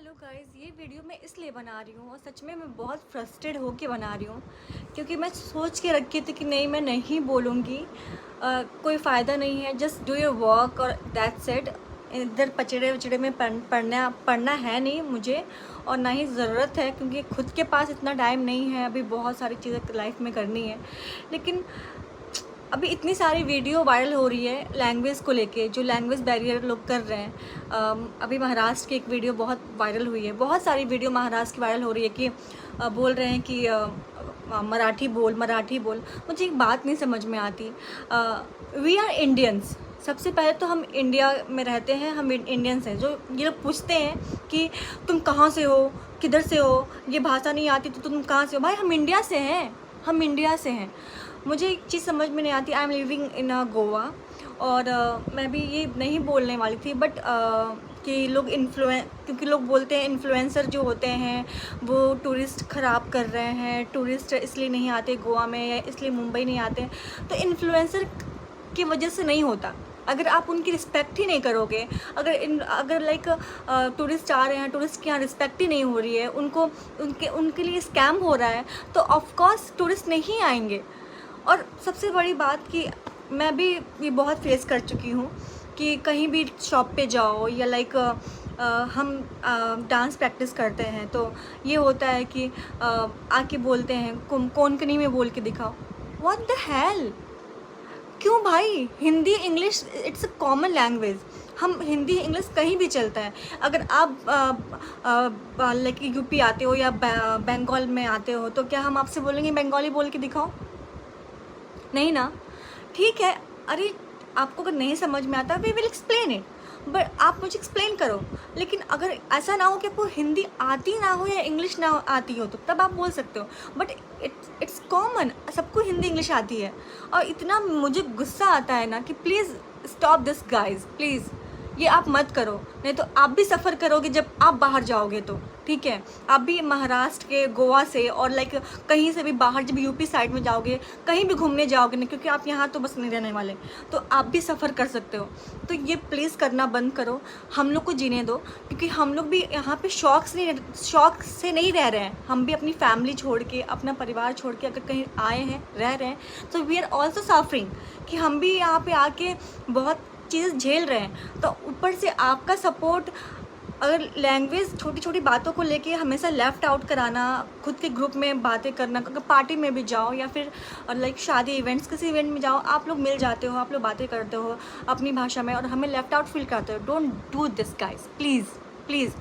Hello guys, ये video मैं इसलिए बना रही हूँ और सच में मैं बहुत फ्रस्ट्रेट होके बना रही हूँ क्योंकि मैं सोच के रखी थी कि नहीं, मैं नहीं बोलूँगी। कोई फ़ायदा नहीं है, जस्ट डू योर वर्क और दैट्स इट। इधर पचड़े वचड़े में पढ़ना है नहीं मुझे, और ना ही ज़रूरत है क्योंकि खुद के पास इतना टाइम नहीं है। अभी बहुत सारी चीज़ें लाइफ में करनी है, लेकिन अभी इतनी सारी वीडियो वायरल हो रही है लैंग्वेज को लेके, जो लैंग्वेज बैरियर लोग कर रहे हैं। अभी महाराष्ट्र की एक वीडियो बहुत वायरल हुई है, बहुत सारी वीडियो महाराष्ट्र की वायरल हो रही है कि बोल रहे हैं कि मराठी बोल, मराठी बोल। मुझे एक बात नहीं समझ में आती। We are Indians. सबसे पहले तो हम इंडिया में रहते हैं, हम इंडियंस हैं। जो ये लोग पूछते हैं कि तुम कहाँ से हो, किधर से हो, ये भाषा नहीं आती तो तुम कहाँ से हो। भाई, हम इंडिया से हैं, हम इंडिया से हैं। मुझे एक चीज़ समझ में नहीं आती। I am living in Goa, और मैं भी ये नहीं बोलने वाली थी, बट कि लोग क्योंकि लोग बोलते हैं इन्फ्लुएंसर जो होते हैं वो टूरिस्ट ख़राब कर रहे हैं, टूरिस्ट इसलिए नहीं आते गोवा में या इसलिए मुंबई नहीं आते। तो इन्फ्लुएंसर की वजह से नहीं होता। अगर आप उनकी रिस्पेक्ट ही नहीं करोगे, अगर लाइक टूरिस्ट आ रहे हैं, टूरिस्ट की यहाँ रिस्पेक्ट ही नहीं हो रही है, उनके लिए स्कैम हो रहा है, तो ऑफकोर्स टूरिस्ट नहीं आएंगे। और सबसे बड़ी बात कि मैं भी ये बहुत फेस कर चुकी हूँ कि कहीं भी शॉप पे जाओ या लाइक हम डांस प्रैक्टिस करते हैं तो ये होता है कि आके बोलते हैं कोंकणी में बोल के दिखाओ। What the hell! क्यों भाई? Hindi English it's a common language. हम हिंदी इंग्लिश कहीं भी चलता है। अगर आप लाइक यूपी आते हो या बंगाल में आते हो तो क्या हम आपसे बोलेंगे बंगाली बोल के दिखाओ? नहीं ना। ठीक है, अरे आपको अगर नहीं समझ में आता we will explain it, but आप मुझे एक्सप्लेन करो। लेकिन अगर ऐसा ना हो कि आपको हिंदी आती ना हो या इंग्लिश ना आती हो तो तब आप बोल सकते हो, बट इट्स कॉमन, सबको हिंदी इंग्लिश आती है। और इतना मुझे गुस्सा आता है ना कि please stop this guys, please ये आप मत करो, नहीं तो आप भी सफ़र करोगे जब आप बाहर जाओगे तो। ठीक है, आप भी महाराष्ट्र के, गोवा से और लाइक कहीं से भी बाहर जब यूपी साइड में जाओगे, कहीं भी घूमने जाओगे ना, क्योंकि आप यहाँ तो बस नहीं रहने वाले, तो आप भी सफ़र कर सकते हो। तो ये प्लीज़ करना बंद करो, हम लोग को जीने दो, क्योंकि हम लोग भी यहाँ पे शौक से नहीं रह रहे हैं। हम भी अपनी फैमिली छोड़ के, अपना परिवार छोड़ के अगर कहीं आए हैं, रह रहे हैं, तो वी आर ऑल्सो सफरिंग कि हम भी यहाँ पे आके बहुत चीज़ झेल रहे हैं। तो ऊपर से आपका सपोर्ट, अगर लैंग्वेज छोटी छोटी बातों को लेके हमेशा लेफ़्ट आउट कराना, खुद के ग्रुप में बातें करना, अगर पार्टी में भी जाओ या फिर लाइक शादी इवेंट्स, किसी इवेंट में जाओ, आप लोग मिल जाते हो, आप लोग बातें करते हो अपनी भाषा में और हमें लेफ़्ट आउट फील करते हो। Don't do this guys, please please.